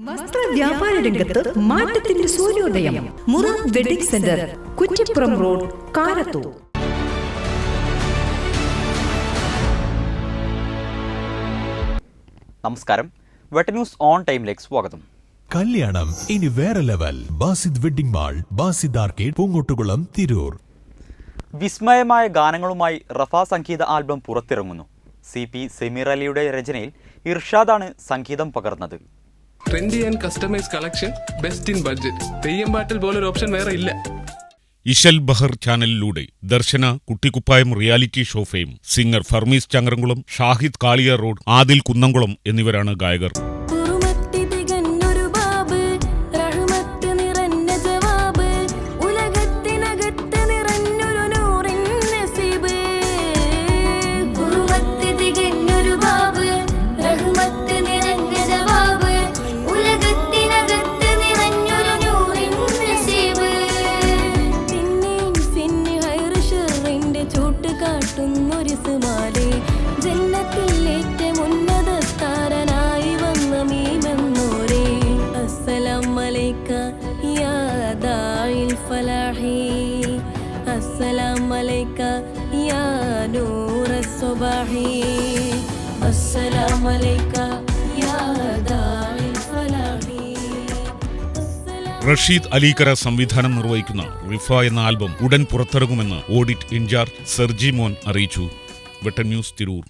വസ്ത്ര വ്യാപാര രംഗത്ത് മാറ്റത്തിന്റെ സൂര്യോദയം. Murad wedding centre, Kuttippuram road, Karathur. നമസ്കാരം. വെട്ട ന്യൂസ് ഓൺ ടൈമിലേക്ക് സ്വാഗതം. കല്യാണം ഇനി വേറെ level. Basid wedding mall, Basid arcade, Poongottukulam, Tirur. വിസ്മയമായ ഗാനങ്ങളുമായി റഫ സംഗീത ആൽബം പുറത്തിറങ്ങുന്നു. CP സെമീർ അലിയുടെ രചനയിൽ ഇർഷാദാണ് സംഗീതം പകർന്നത്. Trendy and customise collection, best in budget. Theyyam പാട്ടിൽ പോലൊരു ഓപ്ഷൻ വേറെ ഇല്ല. ഇശൽ ബഹർ ചാനലിലൂടെ Darshana Kuttikuppayam reality show fame singer Farmees Changaramkulam, Shahid Kaliya road, Adil Kunnamkulam എന്നിവരാണ് ഗായകർ. السلام عليك يا نور الصباح السلام عليك يا داعي الفلاح. റഷീദ് അലീക്കര സംവിധാനം നിർവഹിക്കുന്ന റിഫ എന്ന ആൽബം ഉടൻ പുറത്തിറങ്ങുമെന്ന് ഓഡിറ്റ് ഇൻചാർജ് സർജി മോൻ അറിയിച്ചു. വെട്ടൻ ന്യൂസ്, തിരൂർ.